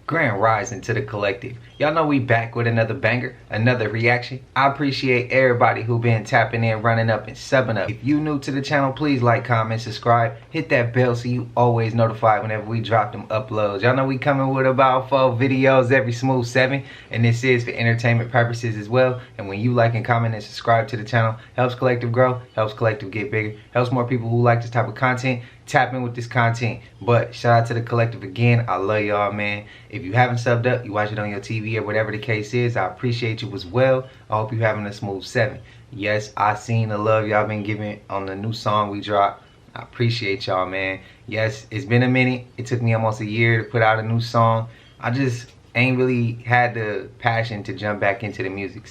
Grand rising to the collective. Y'all know we back with another banger, another reaction. I appreciate everybody who been tapping in, running up, and subbing up. If you new to the channel, please like, comment, subscribe. Hit that bell so you always notified whenever we drop them uploads. Y'all know we coming with about 4 videos every smooth 7. And this is for entertainment purposes as well. And when you like and comment and subscribe to the channel, helps collective grow, helps collective get bigger, helps more people who like this type of content tap in with this content. But shout out to the collective again. I love y'all, man. If you haven't subbed up, you watch it on your TV or whatever the case is, I appreciate you as well. I hope you're having a smooth 7. Yes, I seen the love y'all been giving on the new song we dropped. I appreciate y'all, man. Yes, it's been a minute. It took me almost a year to put out a new song. I just ain't really had the passion to jump back into the music.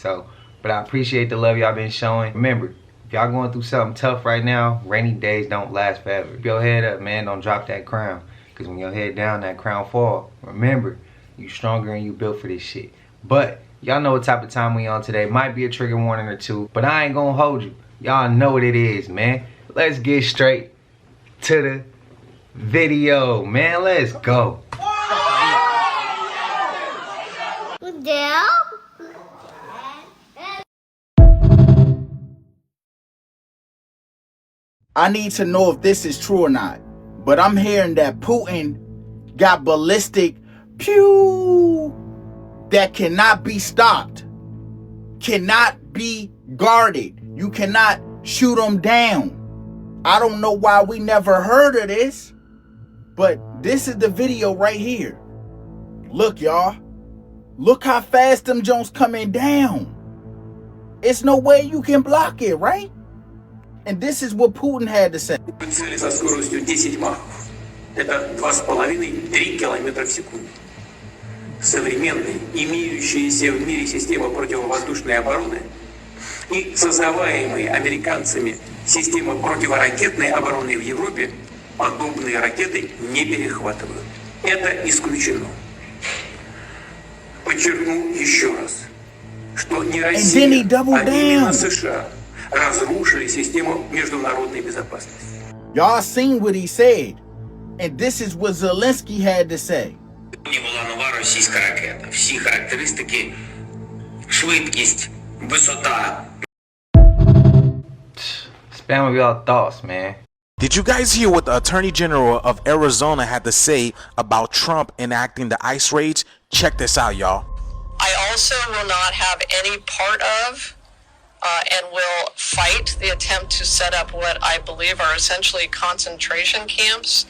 But I appreciate the love y'all been showing. Remember, if y'all going through something tough right now, rainy days don't last forever. Keep your head up, man. Don't drop that crown. Because when your head down, that crown fall. Remember, you stronger and you built for this shit. But y'all know what type of time we on today. Might be a trigger warning or two, but I ain't gonna hold you. Y'all know what it is, man. Let's get straight to the video, man. Let's go. I need to know if this is true or not. But I'm hearing that Putin got ballistic pew that cannot be stopped, cannot be guarded. You cannot shoot them down. I don't know why we never heard of this, but this is the video right here. Look, y'all. Look how fast them Jones coming down. It's no way you can block it, right? And this is what Putin had to say. Цели со скоростью 10 махов. Это 2,5-3 километра в секунду. Современные, имеющиеся в мире система противовоздушной обороны и создаваемые американцами системы противоракетной обороны в Европе подобные ракеты не перехватывают. Это исключено. Подчеркну еще раз, что не Россия, а именно США разрушили систему международной безопасности. Y'all seen what he said, and this is what Zelensky had to say. Не була нова російська ракета. Всі характеристики, швидкість, висота. Spam of y'all thoughts, man. Did you guys hear what the Attorney General of Arizona had to say about Trump enacting the ice raids? Check this out, y'all. I also will not have any part of and will fight the attempt to set up what I believe are essentially concentration camps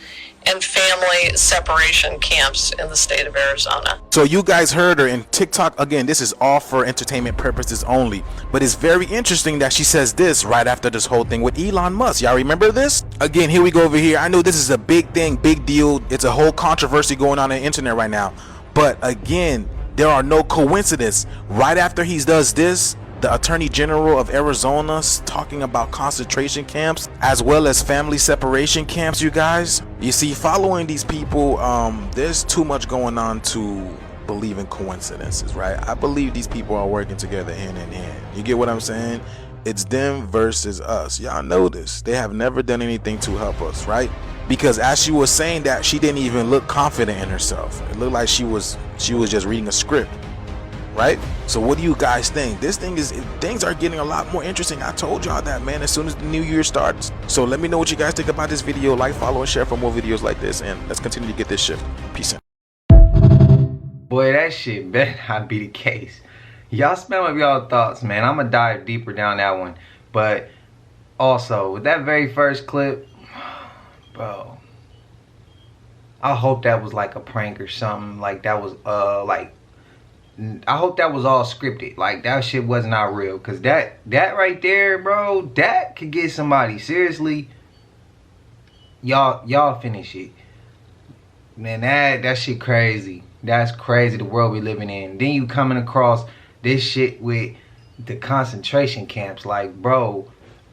and family separation camps in the state of Arizona. So you guys heard her in TikTok. Again, this is all for entertainment purposes only. But it's very interesting that she says this right after this whole thing with Elon Musk. Y'all remember this? Again, here we go over here. I know this is a big thing, big deal. It's a whole controversy going on the internet right now. But again, there are no coincidences. Right after he does this, the Attorney General of Arizona talking about concentration camps as well as family separation camps, you guys. You see, following these people, there's too much going on to believe in coincidences, right? I believe these people are working together hand in hand. You get what I'm saying? It's them versus us. Y'all know this. They have never done anything to help us, right? Because as she was saying that, she didn't even look confident in herself. It looked like she was just reading a script. Right? So what do you guys think? Things are getting a lot more interesting. I told y'all that, man, as soon as the new year starts. So let me know what you guys think about this video. Like, follow, and share for more videos like this. And let's continue to get this shit. Peace out. Boy, that shit better not be the case. Y'all spam up y'all thoughts, man. I'm gonna dive deeper down that one. But also, with that very first clip, bro, I hope that was like a prank or something. Like that was I hope that was all scripted. Like that shit was not real. Cause that right there, bro, that could get somebody seriously. Y'all finish it. Man, that shit crazy. That's crazy, the world we living in. Then you coming across this shit with the concentration camps. Like, bro,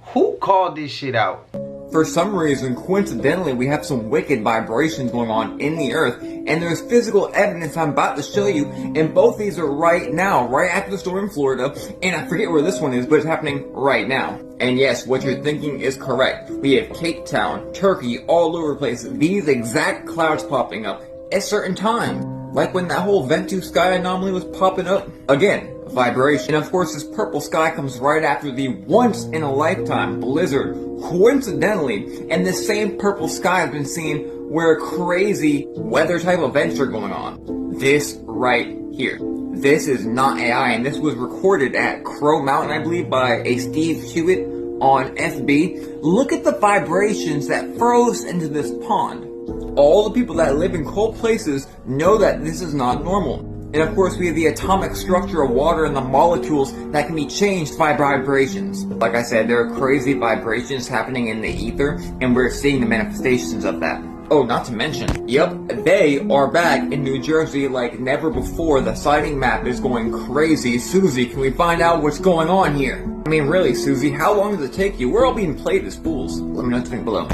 who called this shit out? For some reason, coincidentally, we have some wicked vibrations going on in the earth, and there's physical evidence I'm about to show you, and both these are right now, right after the storm in Florida, and I forget where this one is, but it's happening right now. And yes, what you're thinking is correct. We have Cape Town, Turkey, all over the place, these exact clouds popping up at certain time. Like when that whole Ventus sky anomaly was popping up. Again, vibration. And of course this purple sky comes right after the once in a lifetime blizzard. Coincidentally, and this same purple sky has been seen where crazy weather type events are going on. This right here. This is not AI, and this was recorded at Crow Mountain, I believe, by a Steve Hewitt on FB. Look at the vibrations that froze into this pond. All the people that live in cold places know that this is not normal. And of course we have the atomic structure of water and the molecules that can be changed by vibrations. Like I said, there are crazy vibrations happening in the ether, and we're seeing the manifestations of that. Oh, not to mention, yep, they are back in New Jersey like never before. The sighting map is going crazy. Susie, can we find out what's going on here? I mean, really, Susie, how long does it take you? We're all being played as fools. Let me know what you think below.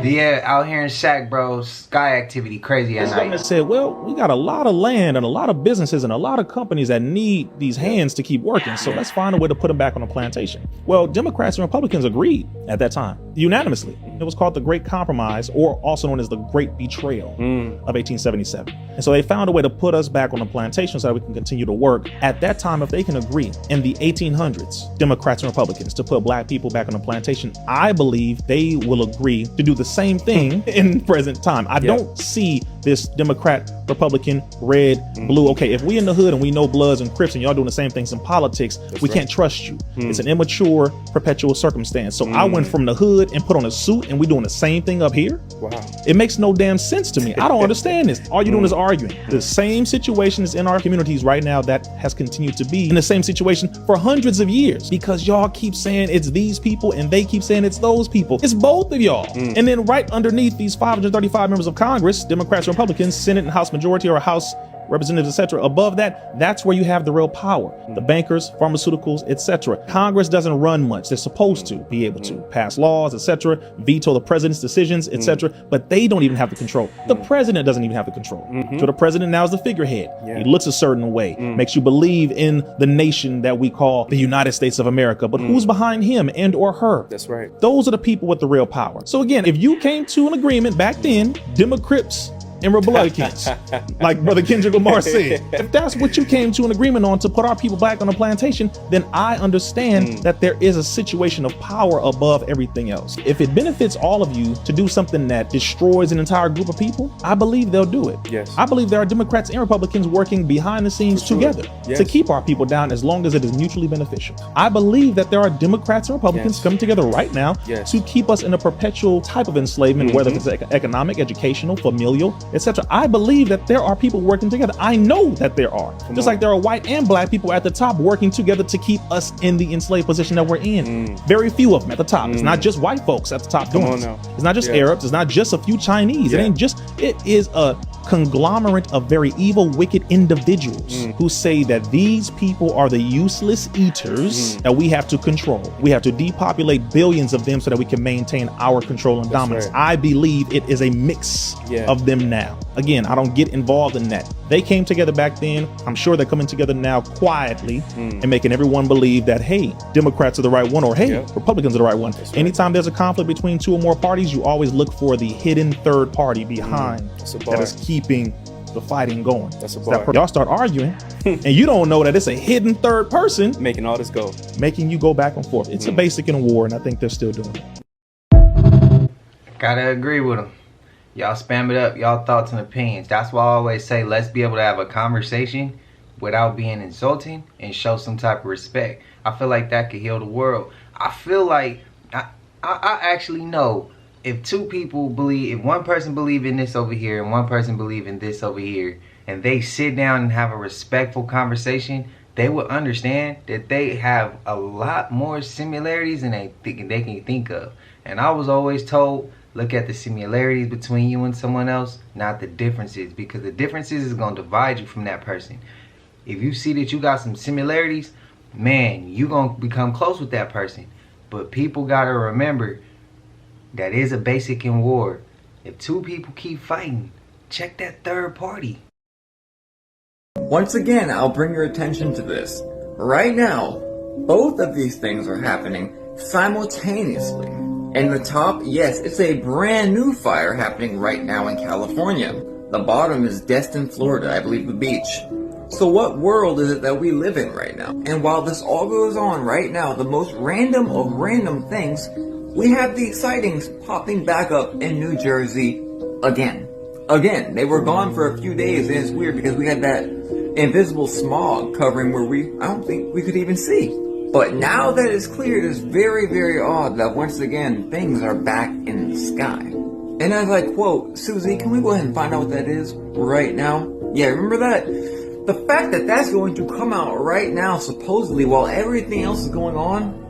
Yeah, out here in Shack, bro, sky activity crazy at night. Said, well, we got a lot of land and a lot of businesses and a lot of companies that need these hands to keep working. So let's find a way to put them back on the plantation. Well, Democrats and Republicans agreed at that time, unanimously. It was called the Great Compromise, or also known as the Great Betrayal of 1877. And so they found a way to put us back on the plantation so that we can continue to work. At that time, if they can agree in the 1800s, Democrats and Republicans, to put black people back on the plantation, I believe they will agree to do the same thing in present time. I don't see this Democrat, Republican, red, blue. Okay, if we in the hood and we know Bloods and Crips and y'all doing the same things in politics, we can't trust you. It's an immature, perpetual circumstance. So I went from the hood and put on a suit and we doing the same thing up here? Wow. It makes no damn sense to me. I don't understand this. All you're doing is arguing. The same situation is in our communities right now that has continued to be in the same situation for hundreds of years, because y'all keep saying it's these people and they keep saying it's those people. It's both of y'all. And then right underneath these 535 members of Congress, Democrats, Republicans, Senate and House majority or House representatives, etc. Above that, that's where you have the real power. The bankers, pharmaceuticals, etc. Congress doesn't run much. They're supposed to be able to pass laws, etc., veto the president's decisions, etc. But they don't even have the control. The president doesn't even have the control. So the president now is the figurehead. He looks a certain way, makes you believe in the nation that we call the United States of America. But who's behind him and or her? That's right. Those are the people with the real power. So again, if you came to an agreement back then, Democrats and Republicans, like Brother Kendrick Lamar said, if that's what you came to an agreement on, to put our people back on the plantation, then I understand that there is a situation of power above everything else. If it benefits all of you to do something that destroys an entire group of people, I believe they'll do it. Yes. I believe there are Democrats and Republicans working behind the scenes together to keep our people down as long as it is mutually beneficial. I believe that there are Democrats and Republicans coming together right now to keep us in a perpetual type of enslavement, whether it's economic, educational, familial, etc. I believe that there are people working together. I know that there are. Just like there are white and black people at the top working together to keep us in the enslaved position that we're in. Very few of them at the top. It's not just white folks at the top doing it. It's not just Arabs. It's not just a few Chinese. It ain't just, it is a conglomerate of very evil, wicked individuals who say that these people are the useless eaters that we have to control. We have to depopulate billions of them so that we can maintain our control and dominance. I believe it is a mix of them now. Again, I don't get involved in that. They came together back then. I'm sure they're coming together now quietly and making everyone believe that, hey, Democrats are the right one, or hey, Republicans are the right one. Anytime there's a conflict between two or more parties, you always look for the hidden third party behind that is keeping the fighting going. Y'all start arguing and you don't know that it's a hidden third person making all this go, making you go back and forth. It's a basic in war, and I think they're still doing it. Gotta agree with them. Y'all spam it up, y'all thoughts and opinions. That's why I always say, let's be able to have a conversation without being insulting and show some type of respect. I feel like that could heal the world. I feel like I actually know if two people believe, if one person believe in this over here and one person believe in this over here, and they sit down and have a respectful conversation, they will understand that they have a lot more similarities than they can think of. And I was always told, look at the similarities between you and someone else, not the differences, because the differences is going to divide you from that person. If you see that you got some similarities, man, you're going to become close with that person. But people got to remember, That is a basic in war. If two people keep fighting, check that third party. Once again, I'll bring your attention to this. Right now, both of these things are happening simultaneously. In the top, yes, it's a brand new fire happening right now in California. The bottom is Destin, Florida, I believe the beach. So what world is it that we live in right now? And while this all goes on right now, the most random of random things, we have these sightings popping back up in New Jersey again. Again, they were gone for a few days, and it's weird because we had that invisible smog covering where I don't think we could even see. But now that it's clear, it is very, very odd that once again, things are back in the sky. And as I quote, Susie, can we go ahead and find out what that is right now? Yeah, remember that? The fact that that's going to come out right now, supposedly, while everything else is going on,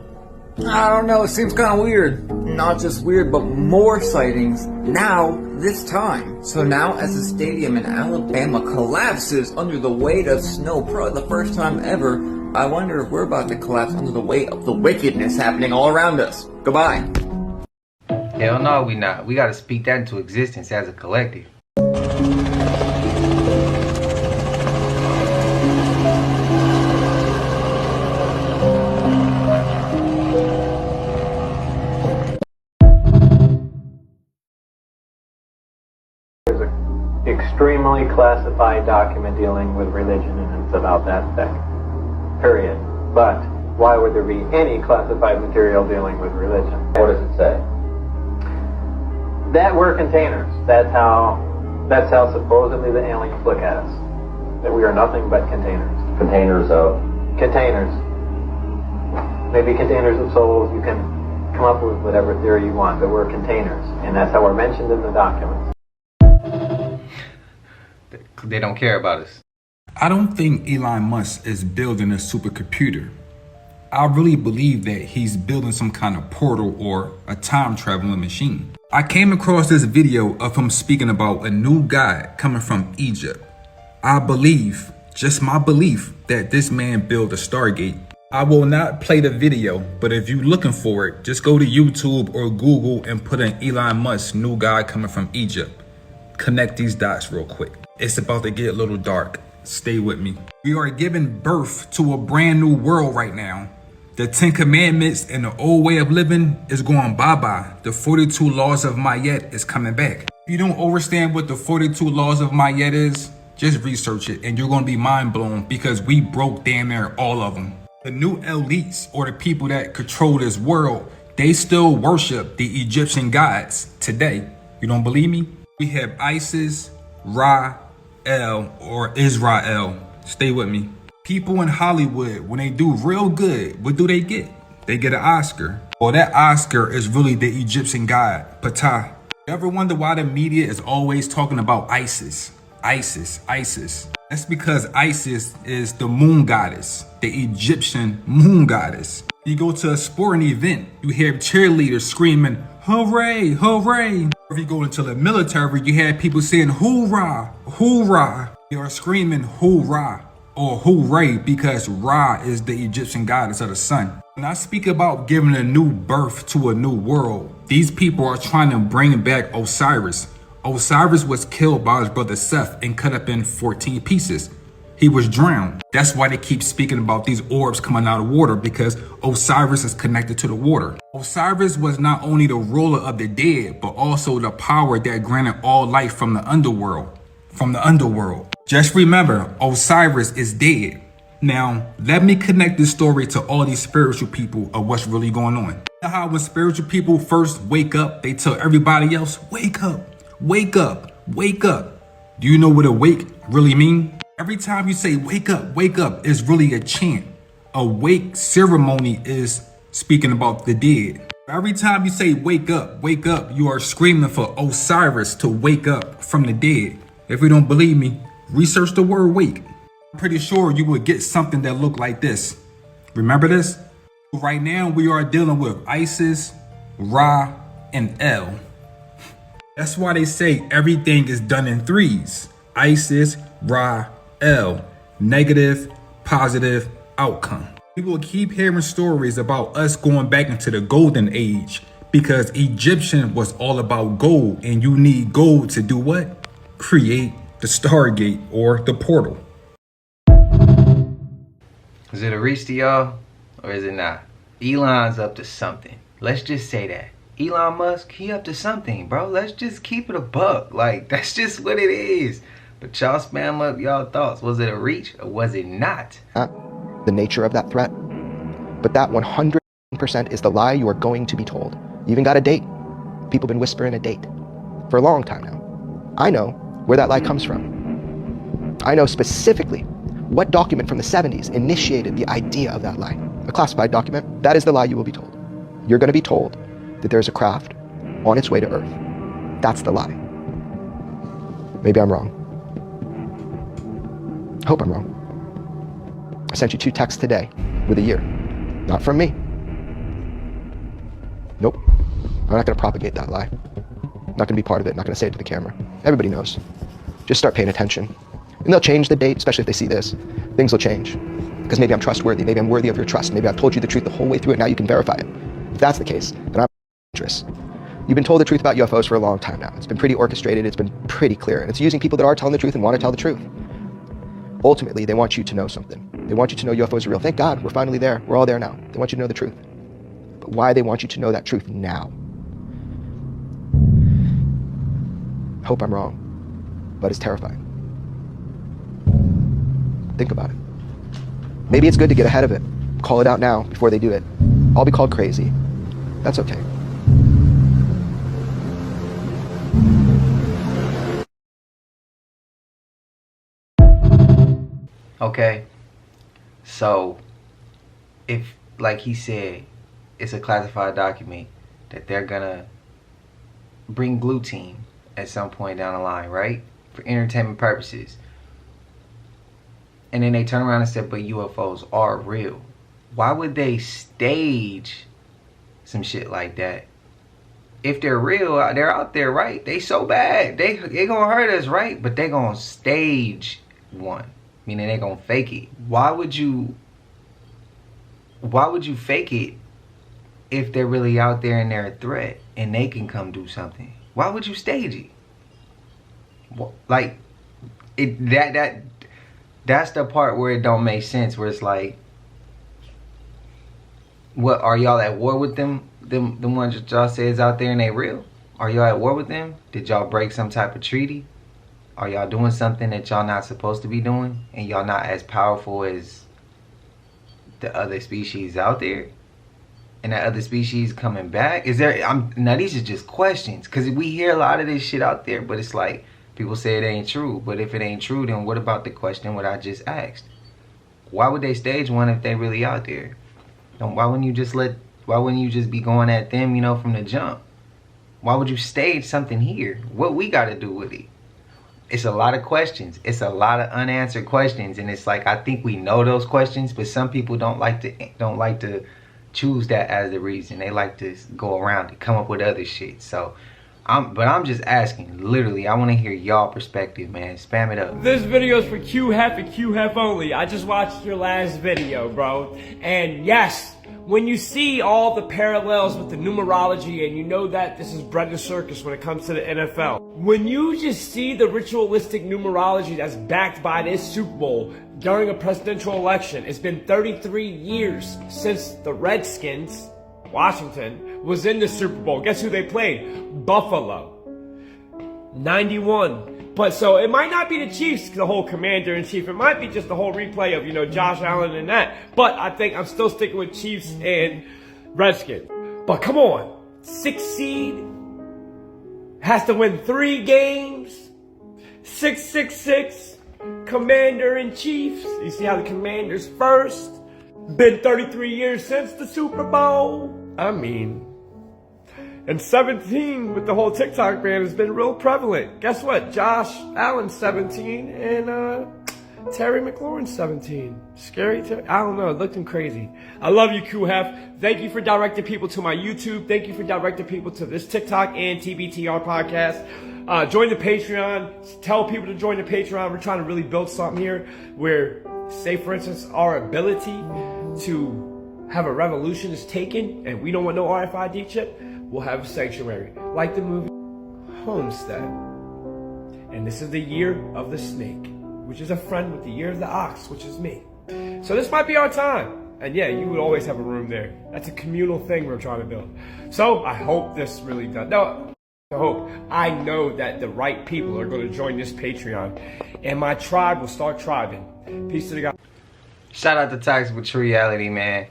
I don't know, it seems kind of weird. Not just weird, but more sightings now, this time. So now, as the stadium in Alabama collapses under the weight of snow, probably the first time ever, I wonder if we're about to collapse under the weight of the wickedness happening all around us. Goodbye. Hell no, we not. We gotta speak that into existence as a collective. Extremely classified document dealing with religion, and it's about that thick. Period. But why would there be any classified material dealing with religion? What does it say? That we're containers. That's how supposedly the aliens look at us. That we are nothing but containers. Containers of? Containers. Maybe containers of souls. You can come up with whatever theory you want, but we're containers. And that's how we're mentioned in the documents. They don't care about us. I don't think Elon Musk is building a supercomputer. I really believe that he's building some kind of portal or a time traveling machine. I came across this video of him speaking about a new god coming from Egypt. I believe, just my belief, that this man built a Stargate. I will not play the video, but if you're looking for it, just go to YouTube or Google and put in Elon Musk new god coming from Egypt. Connect these dots real quick. It's about to get a little dark. Stay with me. We are giving birth to a brand new world right now. The 10 Commandments and the old way of living is going bye-bye. The 42 laws of Mayet is coming back. If you don't understand what the 42 laws of Mayet is, just research it and you're going to be mind blown because we broke damn near all of them. The new elites, or the people that control this world, they still worship the Egyptian gods today. You don't believe me? We have Isis, Ra, El, or Israel. Stay with me. People in Hollywood, when they do real good, what do they get? They get an Oscar. Well, that Oscar is really the Egyptian god, Ptah. You ever wonder why the media is always talking about Isis? Isis, Isis. That's because Isis is the moon goddess, the Egyptian moon goddess. You go to a sporting event, you hear cheerleaders screaming, hooray, hooray. If you go into the military, you have people saying, hoorah, hoorah. They are screaming, hoorah, or hooray, because Ra is the Egyptian goddess of the sun. When I speak about giving a new birth to a new world, these people are trying to bring back Osiris. Osiris was killed by his brother Seth and cut up in 14 pieces. He was drowned. That's why they keep speaking about these orbs coming out of water, because Osiris is connected to the water. Osiris was not only the ruler of the dead, but also the power that granted all life from the underworld. Just remember, Osiris is dead. Now, let me connect this story to all these spiritual people of what's really going on. You know how when spiritual people first wake up, they tell everybody else, wake up, wake up, wake up. Do you know what awake really mean? Every time you say wake up, is really a chant. A wake ceremony is speaking about the dead. Every time you say wake up, you are screaming for Osiris to wake up from the dead. If you don't believe me, research the word wake. I'm pretty sure you will get something that look like this. Remember this? Right now we are dealing with Isis, Ra, and El. That's why they say everything is done in threes. Isis, Ra, El. Negative, positive, outcome. We will keep hearing stories about us going back into the golden age, Because Egyptian was all about gold, and you need gold to do what? Create the Stargate or the portal. Is it a reach to y'all, or is it not? Elon's up to something. Let's just say that. Elon Musk, he up to something, bro. Let's just keep it a buck. Like, that's just what it is. But y'all spam up y'all thoughts. Was it a reach or was it not? The nature of that threat. But that 100% is the lie you are going to be told. You even got a date. People have been whispering a date for a long time now. I know where that lie comes from. I know specifically what document from the 70s initiated the idea of that lie. A classified document. That is the lie you will be told. You're going to be told that there's a craft on its way to Earth. That's the lie. Maybe I'm wrong. I hope I'm wrong. I sent you 2 texts today with a year. Not from me. Nope. I'm not going to propagate that lie. I'm not going to be part of it. I'm not going to say it to the camera. Everybody knows. Just start paying attention. And they'll change the date, especially if they see this. Things will change. Because maybe I'm trustworthy. Maybe I'm worthy of your trust. Maybe I've told you the truth the whole way through it. Now you can verify it. If that's the case, then I'm dangerous. You've been told the truth about UFOs for a long time now. It's been pretty orchestrated. It's been pretty clear. And it's using people that are telling the truth and want to tell the truth. Ultimately, they want you to know something. They want you to know UFOs are real. Thank God, we're finally there. We're all there now. They want you to know the truth. But why they want you to know that truth now? Hope I'm wrong, but it's terrifying. Think about it. Maybe it's good to get ahead of it. Call it out now before they do it. I'll be called crazy. That's okay. Okay, so if, like he said, it's a classified document that they're gonna bring Blue Team at some point down the line, right? For entertainment purposes. And then they turn around and say, but UFOs are real. Why would they stage some shit like that? If they're real, they're out there, right? They so bad. They gonna hurt us, right? But they gonna stage one. Meaning they gonna fake it. Why would you fake it if they're really out there and they're a threat and they can come do something? Why would you stage it? Like, that's the part where it don't make sense, where it's like, what, are y'all at war with them ones that y'all say is out there and they real? Are y'all at war with them? Did y'all break some type of treaty? Are y'all doing something that y'all not supposed to be doing? And y'all not as powerful as the other species out there? And that other species coming back? Is there, now these are just questions. Because we hear a lot of this shit out there, but it's like, people say it ain't true. But if it ain't true, then what about the question what I just asked? Why would they stage one if they really out there? And why wouldn't you just be going at them, you know, from the jump? Why would you stage something here? What we got to do with it? It's a lot of questions. It's a lot of unanswered questions, and it's like, I think we know those questions, but some people don't like to choose that as the reason. They like to go around and come up with other shit. So, I'm just asking. Literally, I want to hear y'all perspective, man. Spam it up. This video is for Heff and Heff only. I just watched your last video, bro, and yes, when you see all the parallels with the numerology and you know that this is bread and circus when it comes to the NFL, when you just see the ritualistic numerology that's backed by this Super Bowl during a presidential election, it's been 33 years since the Redskins, Washington, was in the Super Bowl. Guess who they played? Buffalo. 91. But so it might not be the Chiefs, the whole commander-in-chief. It might be just the whole replay of, you know, Josh Allen and that. But I think I'm still sticking with Chiefs and Redskins. But come on. 6 seed has to win 3 games. 666. Commander-in-chiefs. You see how the Commanders first? Been 33 years since the Super Bowl. I mean, and 17 with the whole TikTok ban has been real prevalent. Guess what? Josh Allen's 17 and Terry McLaurin's 17. Scary Terry. I don't know. It looked crazy. I love you, Heff. Thank you for directing people to my YouTube. Thank you for directing people to this TikTok and TBTR podcast. Join the Patreon. Tell people to join the Patreon. We're trying to really build something here where, say for instance, our ability to have a revolution is taken and we don't want no RFID chip. will have a sanctuary, like the movie Homestead. And this is the year of the snake, which is a friend with the year of the ox, which is me. So this might be our time. And yeah, you would always have a room there. That's a communal thing we're trying to build. So I hope this really does. No, I hope. I know that the right people are going to join this Patreon, and my tribe will start tribing. Peace to the God. Shout out to Toxic with True Reality, man.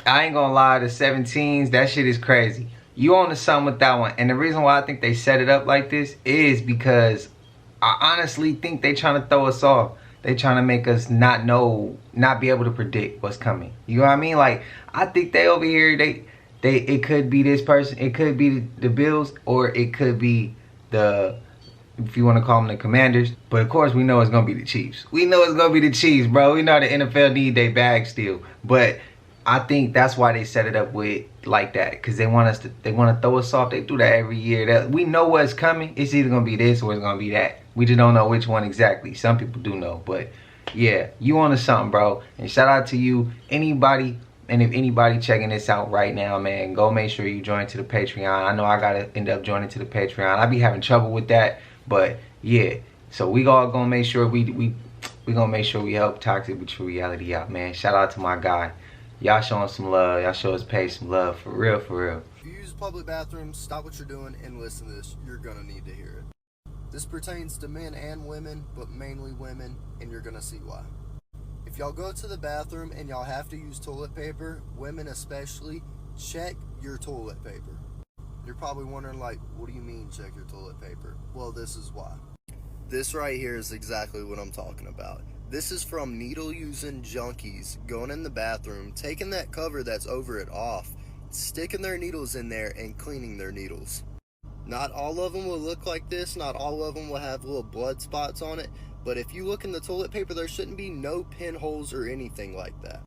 I ain't gonna lie, the 17s, that shit is crazy. You on to something with that one. And the reason why I think they set it up like this is because I honestly think they trying to throw us off. They trying to make us not be able to predict what's coming. You know what I mean? Like, I think they over here, it could be this person, it could be the Bills, or it could be the, if you want to call them the Commanders. But of course, we know it's going to be the Chiefs. We know it's going to be the Chiefs, bro. We know the NFL need their bag still. But I think that's why they set it up with like that, because they want to throw us off. They do that every year. We know what's coming. It's either gonna be this or it's gonna be that. We just don't know which one exactly. Some people do know, but yeah, you on to something, bro. And shout out to you, anybody. And if anybody checking this out right now, man, go make sure you join to the Patreon. I know I gotta end up joining to the Patreon. I be having trouble with that, but yeah. So we all gonna make sure we gonna make sure we help Toxic with True Reality out, man. Shout out to my guy. Y'all showing some love. Y'all show his page some love. For real, for real. If you use public bathrooms, stop what you're doing and listen to this. You're going to need to hear it. This pertains to men and women, but mainly women, and you're going to see why. If y'all go to the bathroom and y'all have to use toilet paper, women especially, check your toilet paper. You're probably wondering, like, what do you mean check your toilet paper? Well, this is why. This right here is exactly what I'm talking about. This is from needle-using junkies going in the bathroom, taking that cover that's over it off, sticking their needles in there, and cleaning their needles. Not all of them will look like this, not all of them will have little blood spots on it, but if you look in the toilet paper, there shouldn't be no pinholes or anything like that.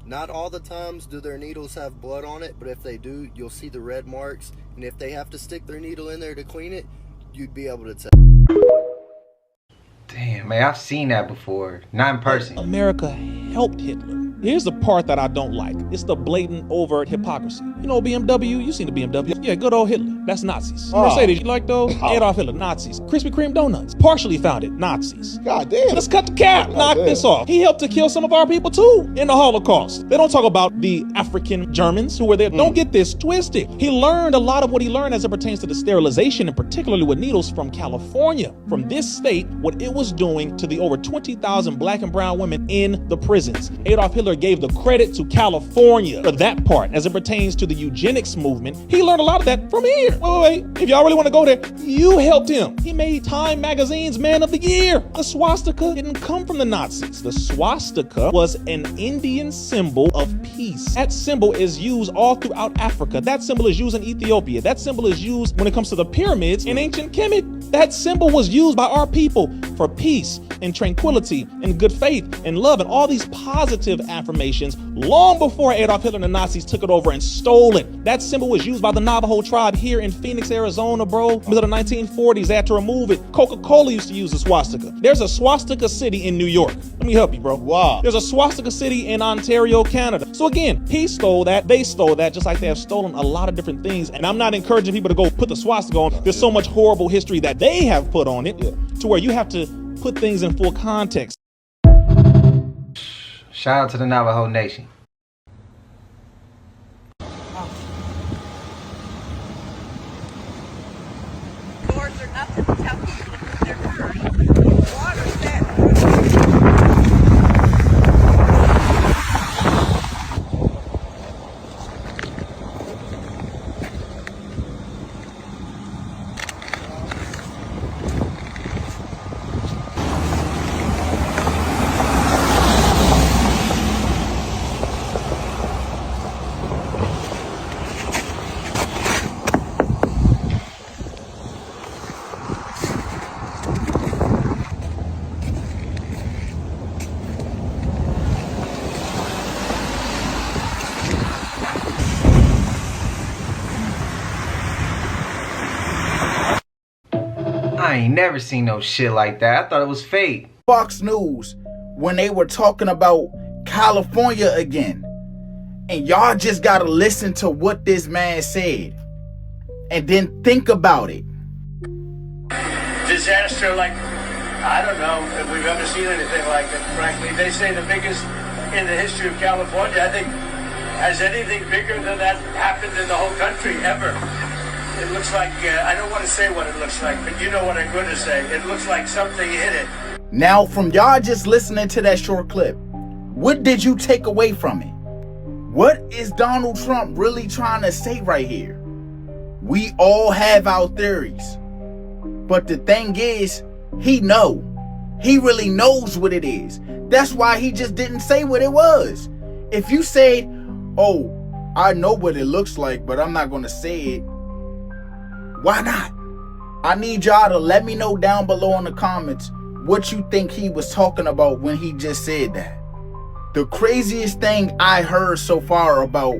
Not all the times do their needles have blood on it, but if they do, you'll see the red marks, and if they have to stick their needle in there to clean it, you'd be able to tell. Damn, man, I've seen that before. Not in person. America helped Hitler. Here's the part that I don't like. It's the blatant, overt hypocrisy. You know BMW? You seen the BMW? Yeah, good old Hitler. That's Nazis. Mercedes, you like those? Adolf Hitler, Nazis. Krispy Kreme donuts, partially founded, Nazis. God damn. Let's cut the cap. Knock this off. He helped to kill some of our people too in the Holocaust. They don't talk about the African Germans who were there. Don't get this twisted. He learned a lot of what he learned as it pertains to the sterilization, and particularly with needles, from California, from this state, what it was doing to the over 20,000 black and brown women in the prisons. Adolf Hitler gave the credit to California for that part. As it pertains to the eugenics movement, he learned a lot of that from here. Wait. If y'all really want to go there, you helped him. He made Time Magazine's Man of the Year. The swastika didn't come from the Nazis. The swastika was an Indian symbol of peace. That symbol is used all throughout Africa. That symbol is used in Ethiopia. That symbol is used when it comes to the pyramids in ancient Kemet. That symbol was used by our people for peace and tranquility and good faith and love and all these positive affirmations long before Adolf Hitler and the Nazis took it over and stole it. That symbol was used by the Navajo tribe here in Phoenix, Arizona, bro. In the 1940s, they had to remove it. Coca-Cola used to use a swastika. There's a swastika city in New York. Let me help you, bro. Wow. There's a swastika city in Ontario, Canada. So again, he stole that, they stole that, just like they have stolen a lot of different things. And I'm not encouraging people to go put the swastika on. There's so much horrible history that they have put on it to where you have to put things in full context. Shout out to the Navajo Nation. Doors are up and tell people to put their car in. Water's there. I ain't never seen no shit like that. I thought it was fake. Fox News, when they were talking about California again. And y'all just gotta listen to what this man said. and then think about it. Disaster like, I don't know if we've ever seen anything like it, frankly. They say the biggest in the history of California. I think, has anything bigger than that happened in the whole country ever? It looks like, I don't want to say what it looks like, but you know what I'm going to say. It looks like something hit it. Now, from y'all just listening to that short clip, what did you take away from it? What is Donald Trump really trying to say right here? We all have our theories. But the thing is, he really knows what it is. That's why he just didn't say what it was. If you say, oh, I know what it looks like, but I'm not going to say it, why not? I need y'all to let me know down below in the comments what you think he was talking about when he just said that. The craziest thing I heard so far about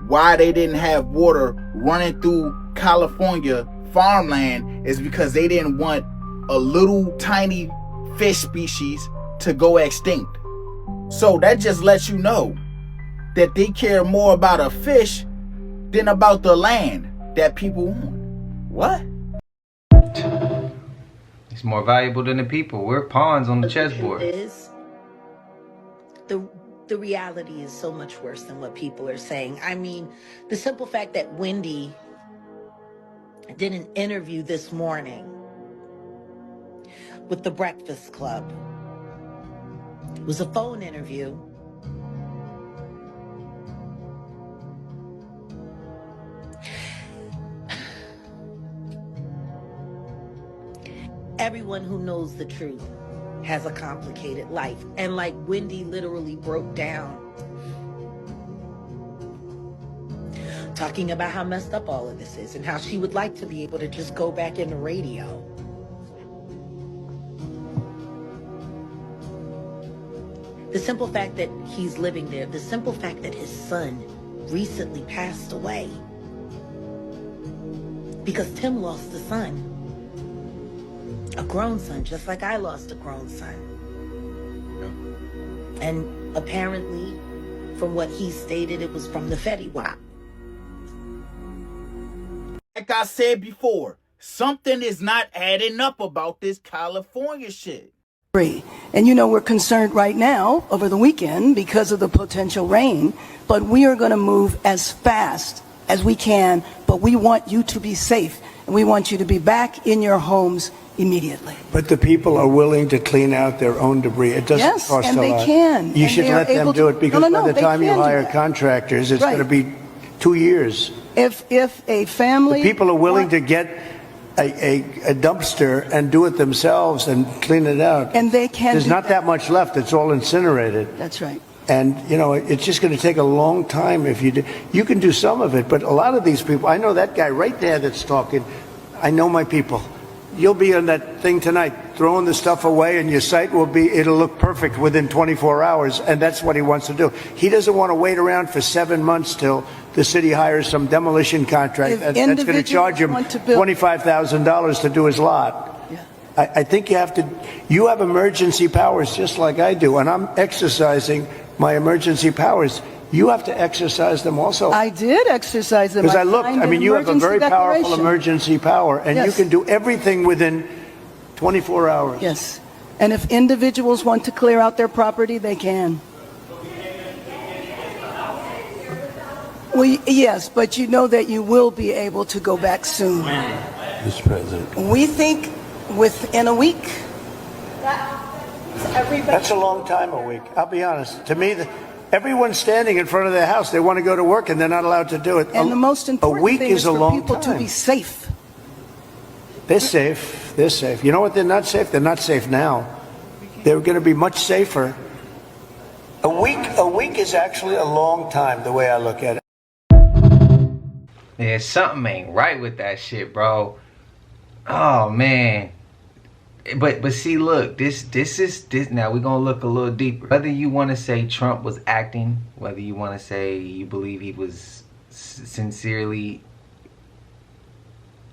why they didn't have water running through California farmland is because they didn't want a little tiny fish species to go extinct. So that just lets you know that they care more about a fish than about the land that people own. What? It's more valuable than the people. We're pawns on the chessboard. It is. The reality is so much worse than what people are saying. I mean, the simple fact that Wendy did an interview this morning with the Breakfast Club. It was a phone interview. Everyone who knows the truth has a complicated life. And like Wendy literally broke down, talking about how messed up all of this is and how she would like to be able to just go back in the radio. The simple fact that he's living there, the simple fact that his son recently passed away. Because Tim lost a son. A grown son, just like I lost a grown son. Yeah. And apparently, from what he stated, it was from the Fetty Wap. Like I said before, something is not adding up about this California shit. And you know, we're concerned right now over the weekend because of the potential rain, but we are going to move as fast as we can, but we want you to be safe, and we want you to be back in your homes immediately. But the people are willing to clean out their own debris. It doesn't cost a lot. Yes, and they can. You should let them do it, because by the time you hire that. contractors, it's going to be 2 years. If a family... The people are willing to get a dumpster and do it themselves and clean it out. And they can. There's not that much left. It's all incinerated. That's right. And, you know, it's just going to take a long time if you do. You can do some of it, but a lot of these people, I know that guy right there that's talking. I know my people. You'll be on that thing tonight, throwing the stuff away, and your site it'll look perfect within 24 hours, and that's what he wants to do. He doesn't want to wait around for 7 months till the city hires some demolition contract that's going to charge him $25,000 to do his lot. Yeah. I think you have emergency powers just like I do, and I'm exercising my emergency powers. You have to exercise them also. I did exercise them. Because I looked, I mean, you have a very powerful emergency power, and you can do everything within 24 hours. Yes. And if individuals want to clear out their property, they can. Well, yes, but you know that you will be able to go back soon. Mr. President. We think within a week. That's a long time, a week. I'll be honest. To me, everyone's standing in front of their house. They want to go to work, and they're not allowed to do it. And the most important thing is for people to be safe. They're safe. They're safe. You know what? They're not safe. They're not safe now. They're going to be much safer. A week is actually a long time, the way I look at it. Yeah, something ain't right with that shit, bro. Oh man. But see, look, this now we're gonna look a little deeper. Whether you want to say Trump was acting, whether you want to say you believe he was sincerely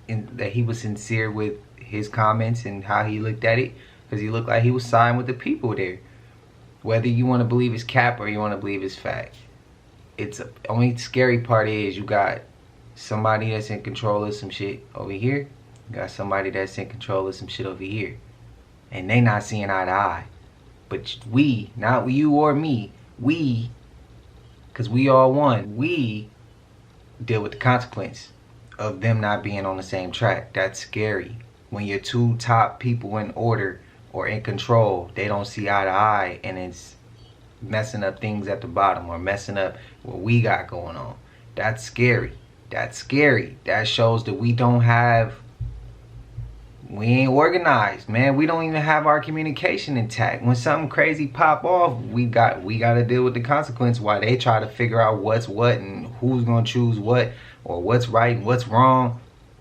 that he was sincere with his comments and how he looked at it, because he looked like he was siding with the people there. Whether you want to believe it's cap or you want to believe it's fact, it's only scary part is you got somebody that's in control of some shit over here. You got somebody that's in control of some shit over here. And they not seeing eye to eye. But we, not you or me, we, because we all one, we deal with the consequence of them not being on the same track. That's scary. When your two top people in order or in control, they don't see eye to eye, and it's messing up things at the bottom or messing up what we got going on. That's scary. That's scary. That shows that we ain't organized, man. We don't even have our communication intact. When something crazy pop off, we got to deal with the consequence while they try to figure out what's what and who's gonna choose what, or what's right and what's wrong.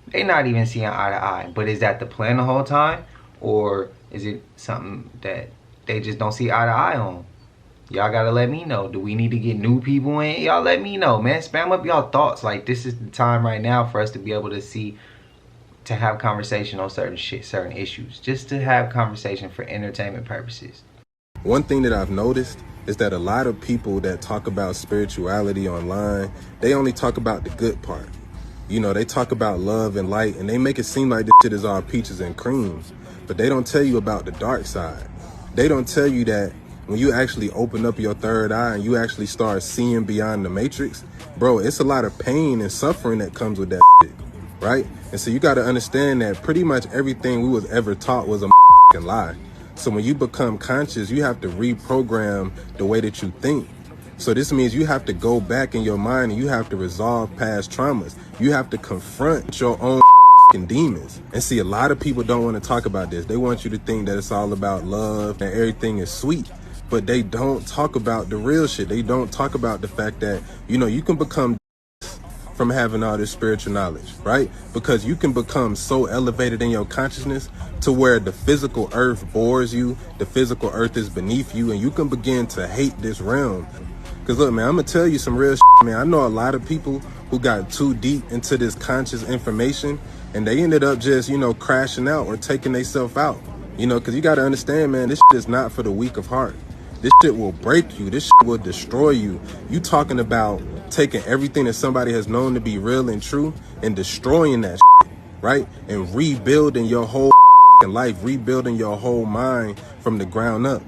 They not even seeing eye to eye. But is that the plan the whole time, or is it something that they just don't see eye to eye on? Y'all gotta let me know. Do we need to get new people in? Y'all let me know, man. Spam up y'all thoughts. Like, this is the time right now for us to be able to see, to have conversation on certain shit, certain issues. Just to have conversation for entertainment purposes. One thing that I've noticed is that a lot of people that talk about spirituality online, they only talk about the good part. You know, they talk about love and light, and they make it seem like this shit is all peaches and creams. But they don't tell you about the dark side. They don't tell you that when you actually open up your third eye and you actually start seeing beyond the matrix, bro, it's a lot of pain and suffering that comes with that shit, right? And so you got to understand that pretty much everything we was ever taught was a lie. So when you become conscious, you have to reprogram the way that you think. So this means you have to go back in your mind and you have to resolve past traumas. You have to confront your own demons. And see, a lot of people don't want to talk about this. They want you to think that it's all about love and everything is sweet. But they don't talk about the real shit. They don't talk about the fact that, you know, you can become from having all this spiritual knowledge, right? Because you can become so elevated in your consciousness to where the physical earth bores you, the physical earth is beneath you, and you can begin to hate this realm. Because look, man, I'm gonna tell you some real shit, man. I know a lot of people who got too deep into this conscious information, and they ended up just, you know, crashing out or taking themselves out. You know, because you got to understand, man, this shit is not for the weak of heart. This shit will break you. This shit will destroy you. You talking about taking everything that somebody has known to be real and true and destroying that shit, right? And rebuilding your whole life, rebuilding your whole mind from the ground up.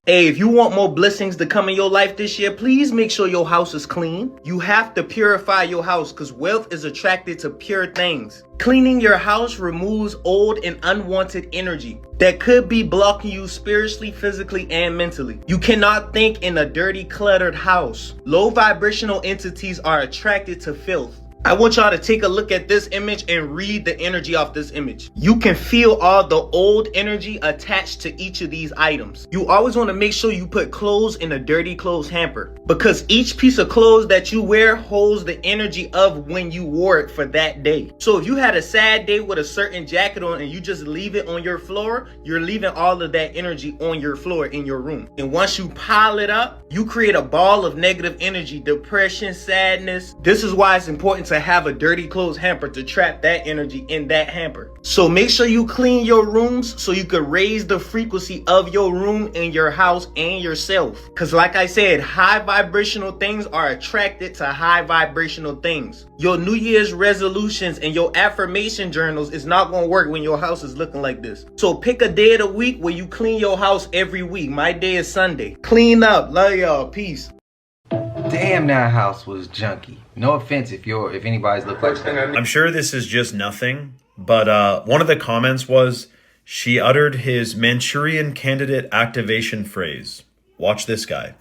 Hey, if you want more blessings to come in your life this year, please make sure your house is clean. You have to purify your house because wealth is attracted to pure things. Cleaning your house removes old and unwanted energy that could be blocking you spiritually, physically, and mentally. You cannot think in a dirty, cluttered house. Low vibrational entities are attracted to filth. I want y'all to take a look at this image and read the energy off this image. You can feel all the old energy attached to each of these items. You always want to make sure you put clothes in a dirty clothes hamper because each piece of clothes that you wear holds the energy of when you wore it for that day. So if you had a sad day with a certain jacket on and you just leave it on your floor, you're leaving all of that energy on your floor in your room. And once you pile it up, you create a ball of negative energy, depression, sadness. This is why it's important to have a dirty clothes hamper to trap that energy in that hamper. So make sure you clean your rooms so you can raise the frequency of your room and your house and yourself. Because like I said, high vibrational things are attracted to high vibrational things. Your New Year's resolutions and your affirmation journals is not going to work when your house is looking like this. So pick a day of the week where you clean your house every week. My day is Sunday. Clean up. Love y'all. Peace. Damn, that house was junky. No offense if anybody's looked like that. I'm sure this is just nothing, but one of the comments was, she uttered his Manchurian candidate activation phrase. Watch this guy.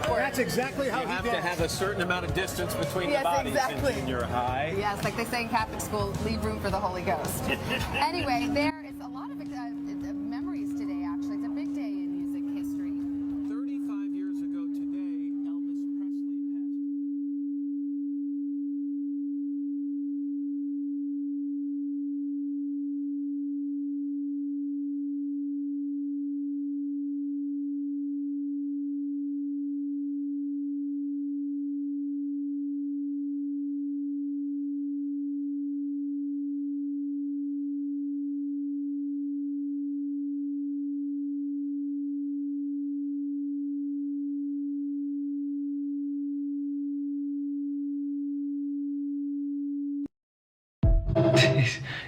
That's exactly how you have to have a certain amount of distance between the bodies in your high. Yes, like they say in Catholic school, leave room for the Holy Ghost. Anyway, there is a lot of memories today, actually. It's a big day in music history. 35 years ago today, Elvis Presley passed.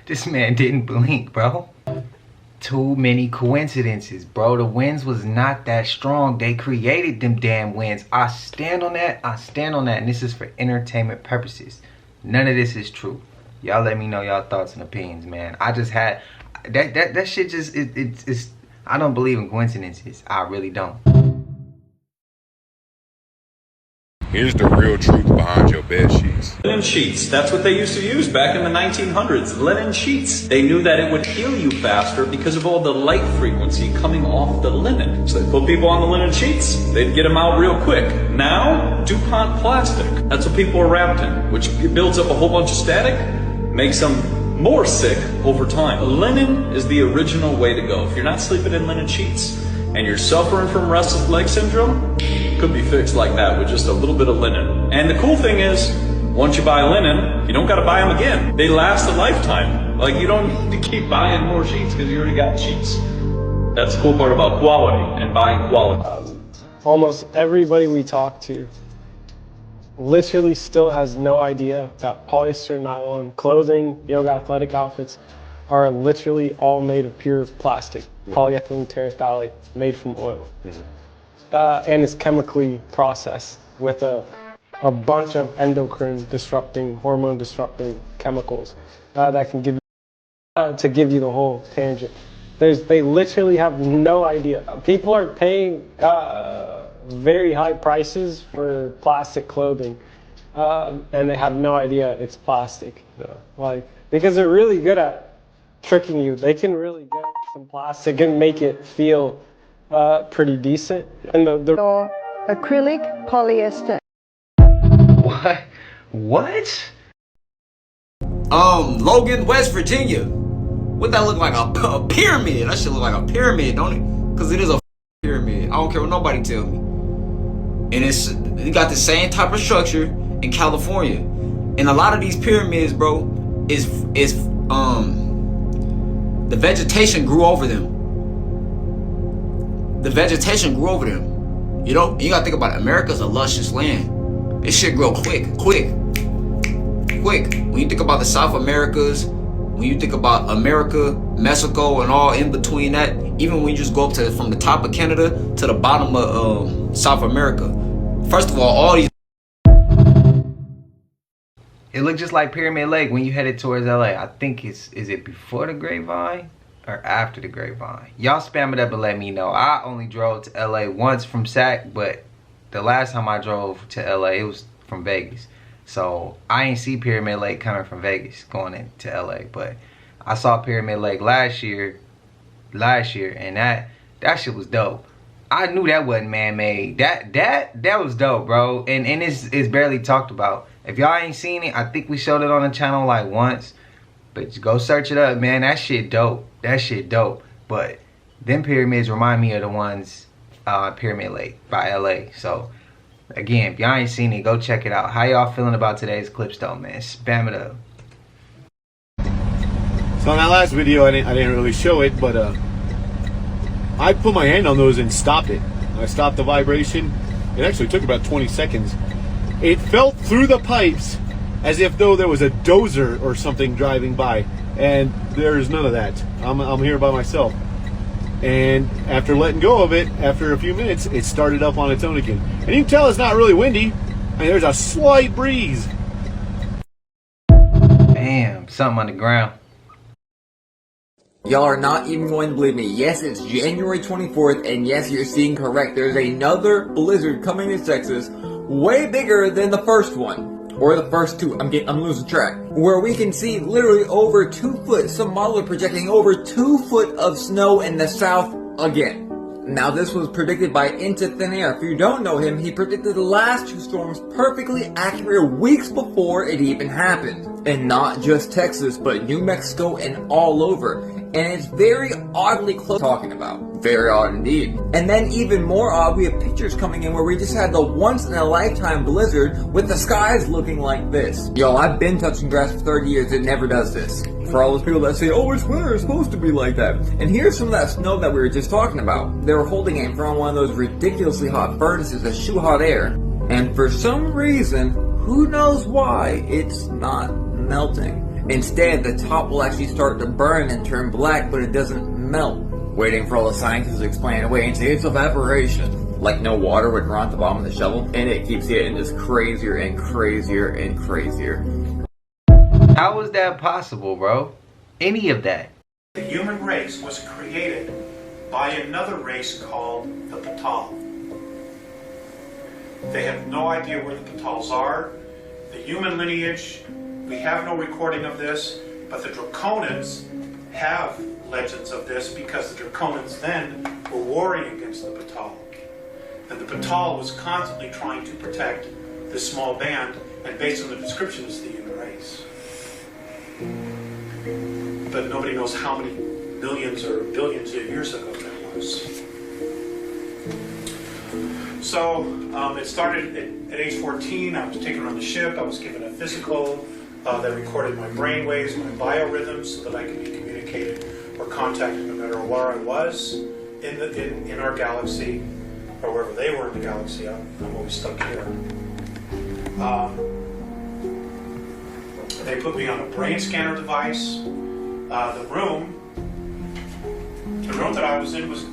This man didn't blink, bro. Too many coincidences, bro. The winds was not that strong. They created them damn winds. I stand on that. I stand on that. And this is for entertainment purposes. None of this is true. Y'all let me know y'all thoughts and opinions, man. I just had that shit just it's I don't believe in coincidences. I really don't. Here's the real truth behind your bed sheets. Linen sheets. That's what they used to use back in the 1900s. Linen sheets. They knew that it would heal you faster because of all the light frequency coming off the linen. So they put people on the linen sheets. They'd get them out real quick. Now, DuPont plastic. That's what people are wrapped in, which builds up a whole bunch of static, makes them more sick over time. Linen is the original way to go. If you're not sleeping in linen sheets and you're suffering from restless leg syndrome, could be fixed like that with just a little bit of linen. And the cool thing is, once you buy linen, you don't gotta buy them again. They last a lifetime. Like, you don't need to keep buying more sheets because you already got sheets. That's the cool part about quality and buying quality. Almost everybody we talk to literally still has no idea that polyester, nylon, clothing, yoga athletic outfits are literally all made of pure plastic. Polyethylene terephthalate made from oil. And it's chemically processed with a bunch of endocrine disrupting, hormone disrupting chemicals that can give you, to give you the whole tangent. They literally have no idea. People are paying very high prices for plastic clothing, and they have no idea it's plastic. Like, because they're really good at tricking you. They can really get some plastic and make it feel pretty decent. And the acrylic polyester. What? Logan, West Virginia. What that look like? A pyramid. That shit look like a pyramid, don't it? Because it is a pyramid. I don't care what nobody tell me. And it got the same type of structure in California. And a lot of these pyramids, bro, is the vegetation grew over them. The vegetation grew over them. You know, you gotta think about it. America's a luscious land. This shit grow quick. When you think about the South Americas, when you think about America, Mexico, and all in between that, even when you just go up to from the top of Canada to the bottom of South America. First of all these. It looked just like Pyramid Lake when you headed towards LA. I think is it before the Grapevine or after the Grapevine? Y'all spam it up and let me know. I only drove to LA once from SAC, but the last time I drove to LA, it was from Vegas. So I ain't see Pyramid Lake coming from Vegas going into LA, but I saw Pyramid Lake last year, and that shit was dope. I knew that wasn't man-made. That was dope, bro. And it's barely talked about. If y'all ain't seen it, I think we showed it on the channel like once. But just go search it up, man. That shit dope. But them pyramids remind me of the ones Pyramid Lake by LA. So again, if y'all ain't seen it, go check it out. How y'all feeling about today's clips though, man? Spam it up. So in that last video, I didn't really show it, but I put my hand on those and stopped it. I stopped the vibration. It actually took about 20 seconds. It felt through the pipes as if though there was a dozer or something driving by, and there's none of that. I'm here by myself. And after letting go of it, after a few minutes, it started up on its own again. And you can tell it's not really windy. I mean, there's a slight breeze. Damn, something on the ground. Y'all are not even going to believe me. Yes, it's January 24th, and yes, you're seeing correct. There's another blizzard coming to Texas, way bigger than the first one. Or the first two. I'm losing track. Where we can see literally over 2 foot. Some model are projecting over 2 foot of snow in the south again. Now this was predicted by Into Thin Air. If you don't know him, he predicted the last 2 storms perfectly accurate weeks before it even happened. And not just Texas, but New Mexico and all over. And it's very oddly close talking about. Very odd indeed. And then even more odd, we have pictures coming in where we just had the once in a lifetime blizzard with the skies looking like this. Yo, I've been touching grass for 30 years, it never does this. For all those people that say, oh, it's winter, it's supposed to be like that. And here's some of that snow that we were just talking about. They were holding it in front of one of those ridiculously hot furnaces that shoot hot air. And for some reason, who knows why, it's not melting. Instead, the top will actually start to burn and turn black, but it doesn't melt. Waiting for all the scientists to explain it away and say it's evaporation. Like no water would run at the bottom of the shovel, and it keeps getting just crazier and crazier and crazier. How is that possible, bro? Any of that? The human race was created by another race called the Patal. They have no idea where the Patals are. The human lineage, we have no recording of this, but the Draconans have legends of this because the Draconans then were warring against the Patal. And the Patal was constantly trying to protect this small band, and based on the description, it's the human race. But nobody knows how many millions or billions of years ago that was. So it started at age 14. I was taken on the ship. I was given a physical that recorded my brain waves, my biorhythms, so that I could be communicated or contacted no matter where I was in our galaxy or wherever they were in the galaxy. I'm always stuck here. They put me on a brain scanner device. The room that I was in was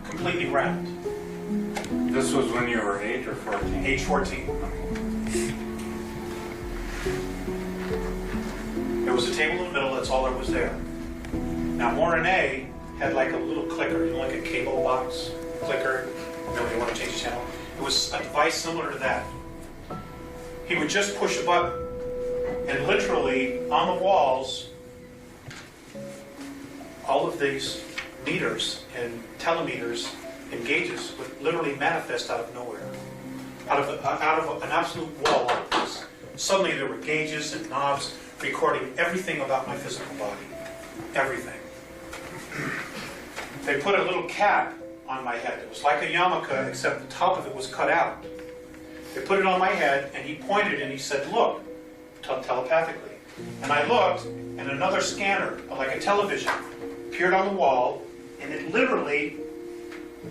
completely round. This was when you were 8 or 14? Age 14. There was a table in the middle, that's all that was there. Now, Morene had like a little clicker, you know, like a cable box clicker. You know, you want to change the channel. It was a device similar to that. He would just push a button, and literally on the walls, all of these meters and telemeters and gauges would literally manifest out of nowhere, out of an absolute wall like this. Suddenly there were gauges and knobs recording everything about my physical body, everything. They put a little cap on my head. It was like a yarmulke, except the top of it was cut out. They put it on my head, and he pointed and he said, "Look," telepathically. And I looked, and another scanner, like a television, appeared on the wall, and it literally,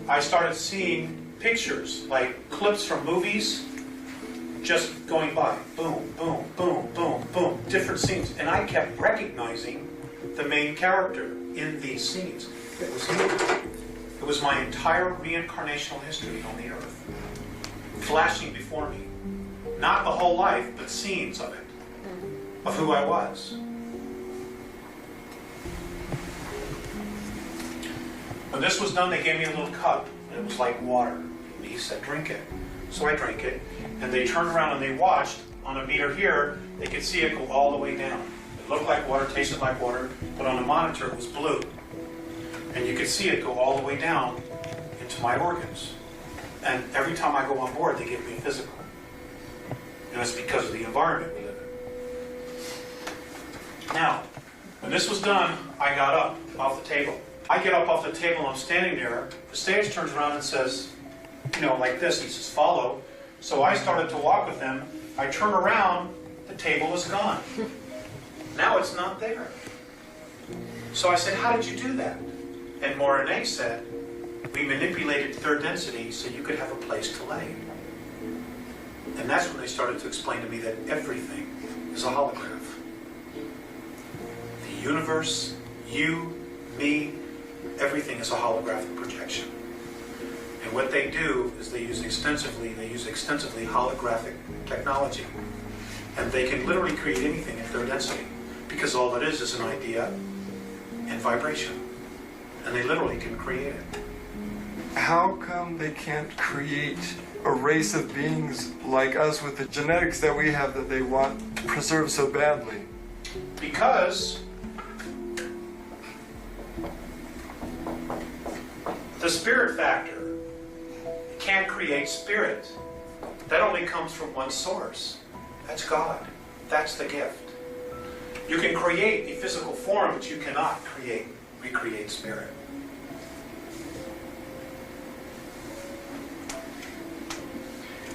I started seeing pictures, like clips from movies, just going by. Boom, boom, boom, boom, boom, different scenes. And I kept recognizing the main character in these scenes. It was me. It was my entire reincarnational history on the earth, flashing before me. Not the whole life, but scenes of it, of who I was. When this was done, they gave me a little cup, and it was like water. And he said, "Drink it." So I drank it, and they turned around and they watched. On a meter here, they could see it go all the way down. It looked like water, tasted like water, but on a monitor it was blue. And you could see it go all the way down into my organs. And every time I go on board, they give me a physical. And it's because of the environment we live in. Now, when this was done, I got up off the table. I get up off the table, I'm standing there. The stage turns around and says, you know, like this, he says, "Follow." So I started to walk with him. I turn around, the table is gone. Now it's not there. So I said, "How did you do that?" And Morene said, "We manipulated third density so you could have a place to lay." And that's when they started to explain to me that everything is a holograph. The universe, you, me, everything is a holographic projection. And what they do is they use extensively holographic technology. And they can literally create anything in third density, because all it is an idea and vibration. And they literally can create it. How come they can't create a race of beings like us with the genetics that we have that they want to preserve so badly? Because the spirit factor can't create spirit. That only comes from one source. That's God. That's the gift. You can create a physical form, but you cannot recreate spirit.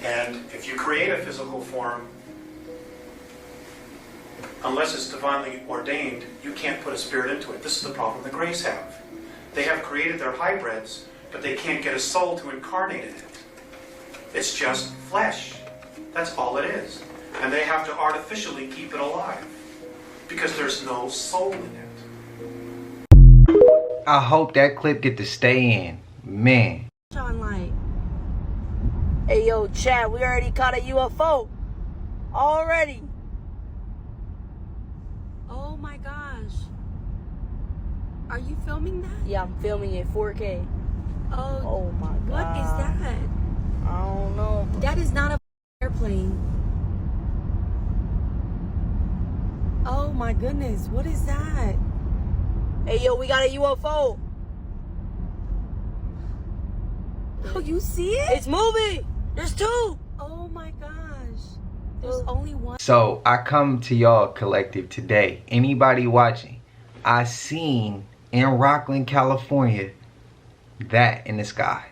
And if you create a physical form, unless it's divinely ordained, you can't put a spirit into it. This is the problem the Greys have. They have created their hybrids, but they can't get a soul to incarnate in it. It's just flesh. That's all it is. And they have to artificially keep it alive. because there's no soul in it. I hope that clip get to stay in. Man. John Light. Hey yo, Chad, we already caught a UFO. Already. Oh my gosh. Are you filming that? Yeah, I'm filming it 4K. Oh my god. What is that? I don't know. That is not a airplane. Oh my goodness, what is that? Hey yo, we got a UFO. Oh, you see it? It's moving. There's two. Oh my gosh. There's only one. So I come to y'all collective today. Anybody watching, I seen in Rockland, California, that in the sky.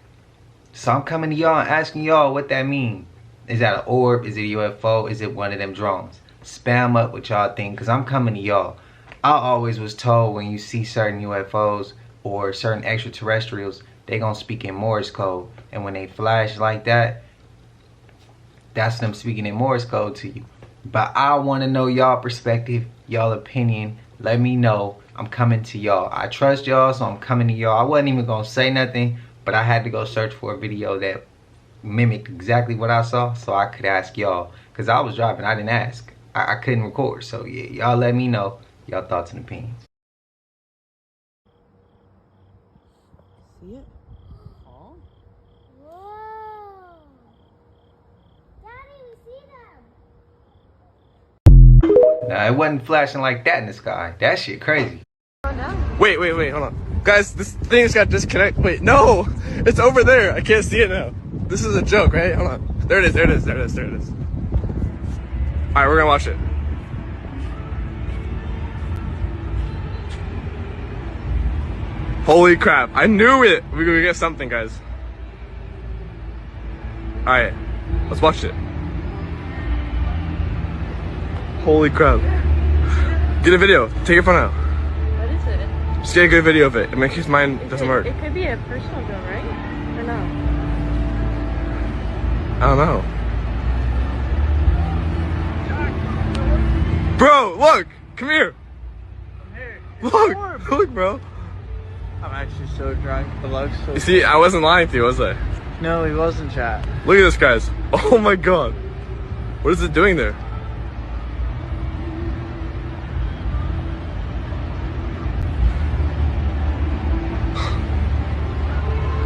So I'm coming to y'all and asking y'all what that means. Is that an orb? Is it a UFO? Is it one of them drones? Spam up what y'all think, because I'm coming to y'all. I always was told when you see certain UFOs or certain extraterrestrials, they gonna speak in Morse code. And when they flash like that, that's them speaking in Morse code to you. But I want to know y'all perspective, y'all opinion. Let me know. I'm coming to y'all. I trust y'all, so I'm coming to y'all. I wasn't even gonna say nothing, but I had to go search for a video that mimicked exactly what I saw, so I could ask y'all. Because I was driving, I didn't ask. I couldn't record. So yeah, y'all let me know y'all thoughts and opinions. See it? Whoa! Daddy, we see them! Nah, it wasn't flashing like that in the sky. That shit crazy. Wait, hold on. Guys, this thing just got disconnected. Wait, no! It's over there. I can't see it now. This is a joke, right? Hold on. There it is. Alright, we're gonna watch it. Holy crap. I knew it! We're gonna get something, guys. Alright. Let's watch it. Holy crap. Get a video. Take your phone out. What is it? Just get a good video of it. In case mine doesn't work. It could be a personal drone, right? Or no? I don't know. Bro, look! Come here! Look, bro. I'm actually so drunk. The looks so You see, I wasn't lying to you, was I? No, he wasn't, chat. Look at this, guys. Oh my god. What is it doing there?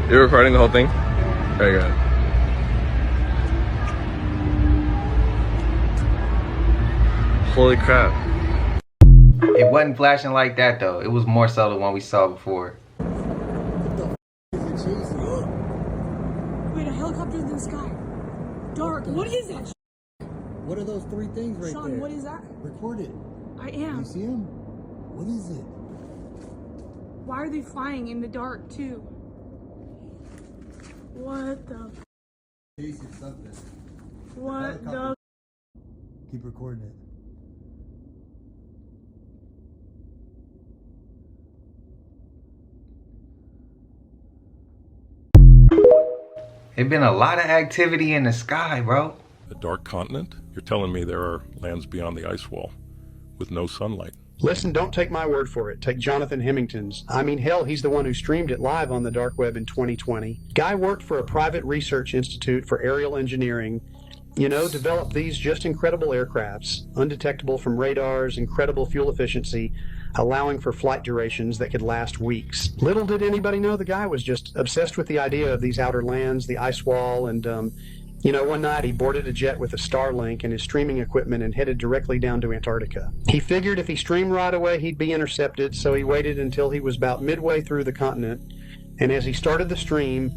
You're recording the whole thing? Very good. Holy crap. It wasn't flashing like that though. It was more so the one we saw before. Wait, a helicopter in the sky. Dark. What is that? What are those three things right Sean, there? what is that? Record it. I am. You see them? What is it? Why are they flying in the dark too? What the? Chasing something. What the? Keep recording it. It's been a lot of activity in the sky, bro. A dark continent? You're telling me there are lands beyond the ice wall with no sunlight? Listen, don't take my word for it. Take Jonathan Hemington's. I mean, hell, he's the one who streamed it live on the dark web in 2020. Guy worked for a private research institute for aerial engineering. You know, developed these just incredible aircrafts, undetectable from radars, incredible fuel efficiency, allowing for flight durations that could last weeks. Little did anybody know the guy was just obsessed with the idea of these outer lands, the ice wall, and you know, one night he boarded a jet with a Starlink and his streaming equipment and headed directly down to Antarctica. He figured if he streamed right away, he'd be intercepted, so he waited until he was about midway through the continent, and as he started the stream,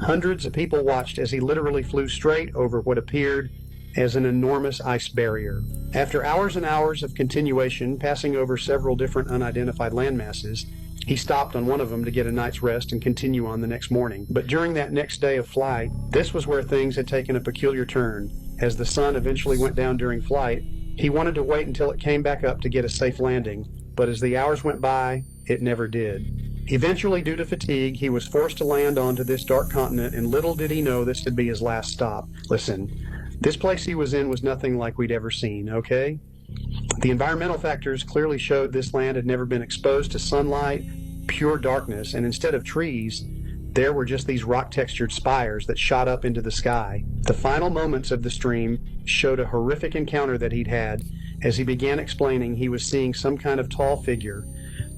hundreds of people watched as he literally flew straight over what appeared as an enormous ice barrier. After hours and hours of continuation, passing over several different unidentified landmasses, he stopped on one of them to get a night's rest and continue on the next morning. But during that next day of flight, this was where things had taken a peculiar turn. As the sun eventually went down during flight, he wanted to wait until it came back up to get a safe landing, but as the hours went by, it never did. Eventually, due to fatigue, he was forced to land onto this dark continent, and little did he know this would be his last stop. Listen, this place he was in was nothing like we'd ever seen, okay? The environmental factors clearly showed this land had never been exposed to sunlight, pure darkness, and instead of trees, there were just these rock-textured spires that shot up into the sky. The final moments of the stream showed a horrific encounter that he'd had. As he began explaining, he was seeing some kind of tall figure,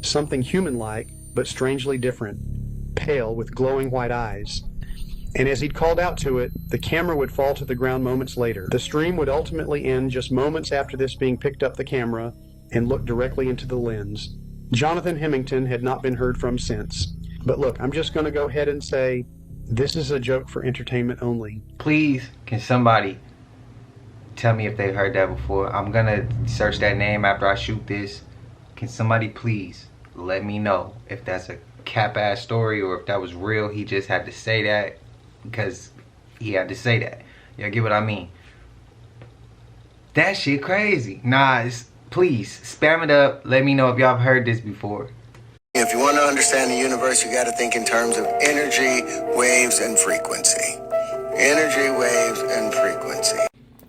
something human-like, but strangely different, pale with glowing white eyes. And as he'd called out to it, the camera would fall to the ground moments later. The stream would ultimately end just moments after this being picked up the camera and looked directly into the lens. Jonathan Hemington had not been heard from since. But look, I'm just going to go ahead and say, this is a joke for entertainment only. Please, can somebody tell me if they've heard that before? I'm going to search that name after I shoot this. Can somebody please let me know if that's a cap-ass story or if that was real? He just had to say that because he had to say that. Y'all get what I mean? That shit crazy. Nah, please, spam it up. Let me know if y'all have heard this before. If you want to understand the universe, you got to think in terms of energy, waves, and frequency. Energy, waves, and frequency.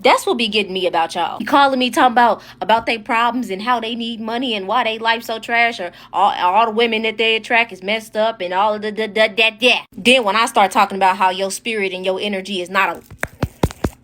That's what be getting me about y'all. You calling me talking about their problems and how they need money and why they life so trash, or all the women that they attract is messed up and all of that. Then when I start talking about how your spirit and your energy is not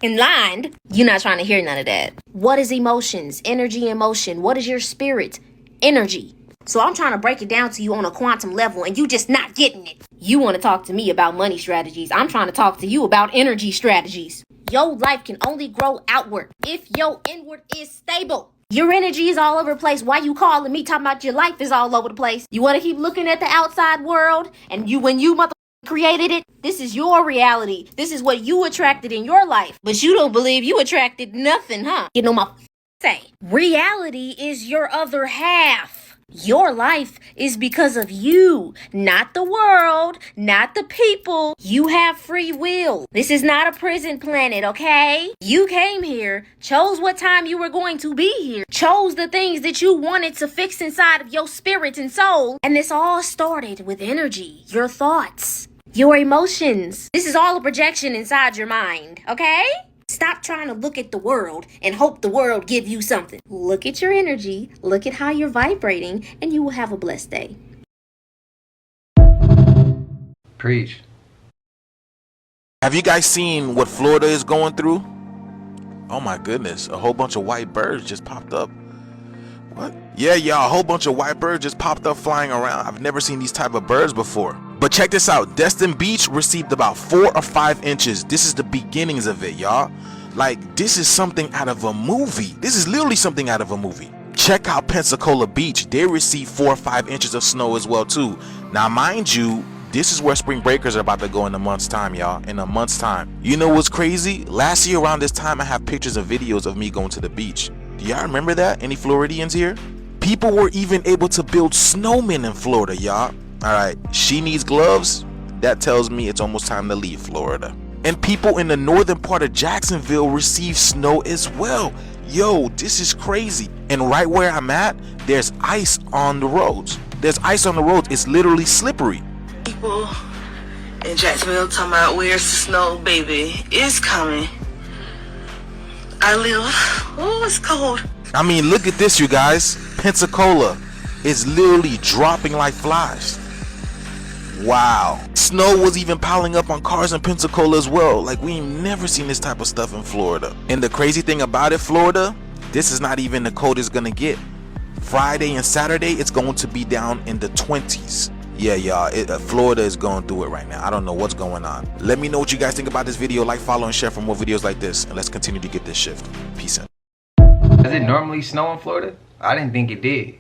in line, you're not trying to hear none of that. What is emotions? Energy and motion. What is your spirit? Energy. So I'm trying to break it down to you on a quantum level and you just not getting it. You want to talk to me about money strategies. I'm trying to talk to you about energy strategies. Your life can only grow outward if your inward is stable. Your energy is all over the place. Why you calling me talking about your life is all over the place? You want to keep looking at the outside world and when you created it, this is your reality. This is what you attracted in your life. But you don't believe you attracted nothing, huh? You know my say. Reality is your other half. Your life is because of you, not the world, not the people. You have free will. This is not a prison planet, okay? You came here, chose what time you were going to be here, chose the things that you wanted to fix inside of your spirit and soul. And this all started with energy, your thoughts, your emotions. This is all a projection inside your mind, okay? Stop trying to look at the world and hope the world give you something. Look at your energy, look at how you're vibrating, and you will have a blessed day. Preach. Have you guys seen what Florida is going through? Oh my goodness, a whole bunch of white birds just popped up. What? Yeah, y'all, a whole bunch of white birds just popped up flying around. I've never seen these type of birds before. But check this out, Destin Beach received about 4 or 5 inches. This is the beginnings of it, y'all. Like, this is something out of a movie. This is literally something out of a movie. Check out Pensacola Beach. They received 4 or 5 inches of snow as well too. Now mind you, this is where spring breakers are about to go in a month's time, y'all. In a month's time. You know what's crazy? Last year around this time, I have pictures and videos of me going to the beach. Do y'all remember that? Any Floridians here? People were even able to build snowmen in Florida, y'all. Alright, she needs gloves. That tells me it's almost time to leave Florida. And people in the northern part of Jacksonville receive snow as well. Yo, this is crazy. And right where I'm at, there's ice on the roads. There's ice on the roads. It's literally slippery. People in Jacksonville talking about where's the snow, baby. It's coming. I live. Oh, it's cold. I mean, look at this, you guys. Pensacola is literally dropping like flies. Wow. Snow was even piling up on cars in Pensacola as well. Like, we ain't never seen this type of stuff in Florida. And the crazy thing about it, Florida, this is not even the coldest gonna get. Friday and Saturday, it's going to be down in the 20s. Yeah, y'all, Florida is going through it right now. I don't know what's going on. Let me know what you guys think about this video. Like, follow, and share for more videos like this. And let's continue to get this shift. Peace out. Does it normally snow in Florida? I didn't think it did.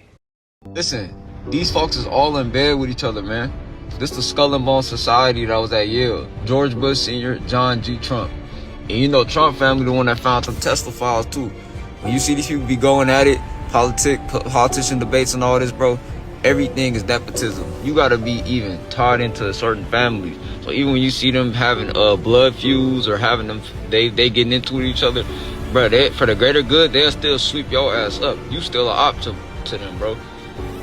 Listen, these folks is all in bed with each other, man. This the Skull and Bone Society that was at Yale. George Bush Sr., John G. Trump. And you know Trump family the one that found them Tesla files too. When you see these people be going at it, politician debates and all this, bro, everything is nepotism. You gotta be even tied into certain families. So even when you see them having blood feuds or having them, they getting into each other, bro, for the greater good, they'll still sweep your ass up. You still an op to them, bro.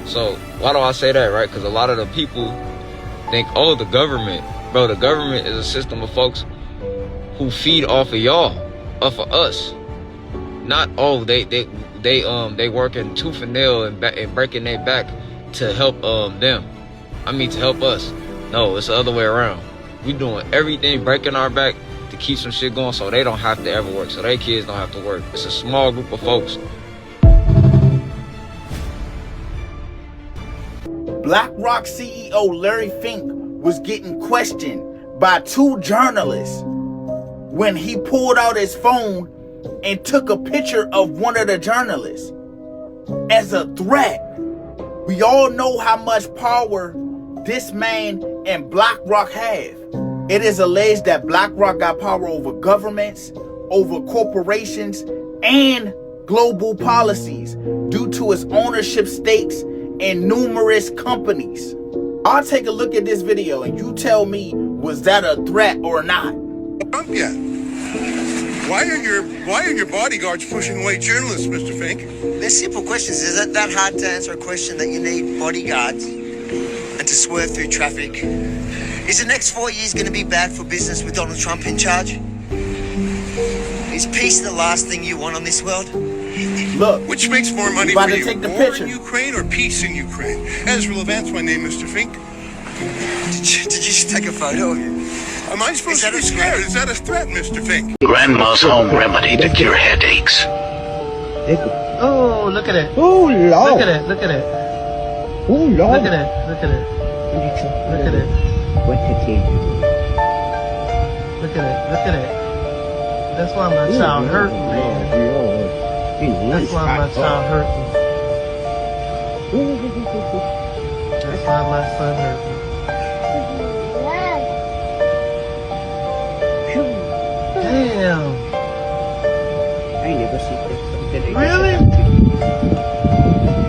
So why do I say that, right? Because a lot of the people think, oh, the government, bro, the government is a system of folks who feed off of y'all, off of us. Not, oh, they they working tooth and nail and breaking their back to help them. I mean, to help us. No, it's the other way around. We doing everything, breaking our back to keep some shit going so they don't have to ever work, so their kids don't have to work. It's a small group of folks. BlackRock CEO Larry Fink was getting questioned by 2 journalists when he pulled out his phone and took a picture of one of the journalists as a threat. We all know how much power this man and BlackRock have. It is alleged that BlackRock got power over governments, over corporations, and global policies due to its ownership stakes in numerous companies. I'll take a look at this video and you tell me, was that a threat or not? Trump yet? Why are your bodyguards pushing away journalists, Mr. Fink? They're simple questions. Is it that hard to answer a question that you need bodyguards and to swerve through traffic? Is the next 4 years going to be bad for business with Donald Trump in charge? Is peace the last thing you want on this world? Look, which makes more money about for to you, take the war picture. in Ukraine or peace in Ukraine? Ezra Levant's my name, Mr. Fink. Did you just take a photo of you? Am I supposed to be scared? Is that a threat, Mr. Fink? Grandma's home remedy to cure headaches. Oh, look at it. Oh, Lord. Look at it. Look at it. Oh, Lord. Look at it. Look at it. Look at it. What to tell you? Look at it. Look at it. That's why my child hurt me, man. That's why my child hurt me. That's why my son hurt me. Damn. I never see that. Really?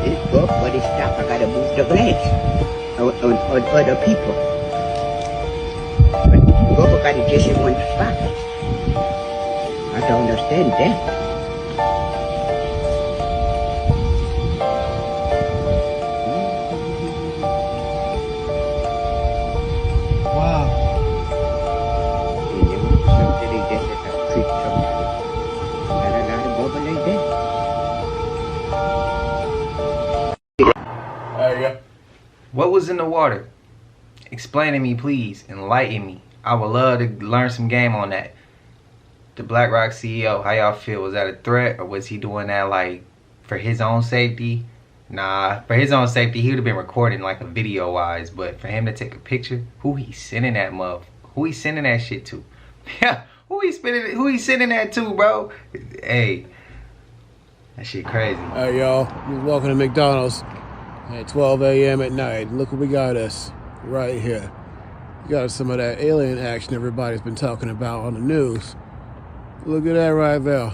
It's book, but it's stuff. I gotta move the glass on other people. But Bob got it just in one spot. I don't understand that. What was in the water? Explain to me, please. Enlighten me. I would love to learn some game on that. The BlackRock CEO, how y'all feel? Was that a threat, or was he doing that like for his own safety? Nah, for his own safety, he would have been recording like a video wise. But for him to take a picture, who he sending that who he sending that shit to? Yeah, who he sending that to, bro? Hey, that shit crazy. Hey y'all, welcome to McDonald's at 12 a.m. at night. Look what we got us right here. We got some of that alien action everybody's been talking about on the news. Look at that right there.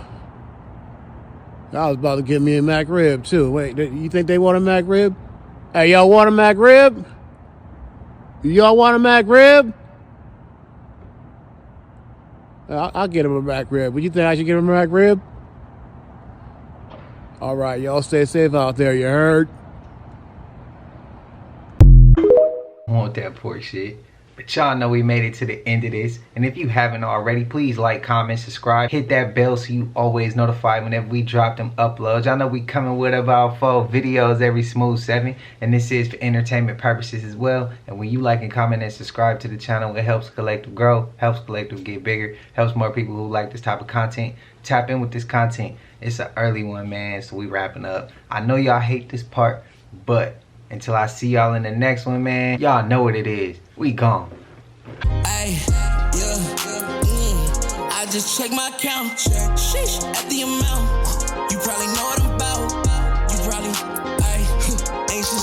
I was about to get me a McRib too. Wait, you think they want a McRib? Hey, y'all want a McRib? Y'all want a McRib? I'll get him a McRib. Would you think I should give him a McRib? All right, y'all stay safe out there, you heard? Want that poor shit. But y'all know we made it to the end of this. And if you haven't already, please like, comment, subscribe. Hit that bell so you always notified whenever we drop them uploads. Y'all know we coming with about 4 videos every smooth 7. And this is for entertainment purposes as well. And when you like and comment and subscribe to the channel, it helps Collective grow, helps Collective get bigger, helps more people who like this type of content tap in with this content. It's an early one, man, so we wrapping up. I know y'all hate this part, but until I see y'all in the next one, man, y'all know what it is. We gone. Ay, yeah, I just check my account. Sheesh, at the amount.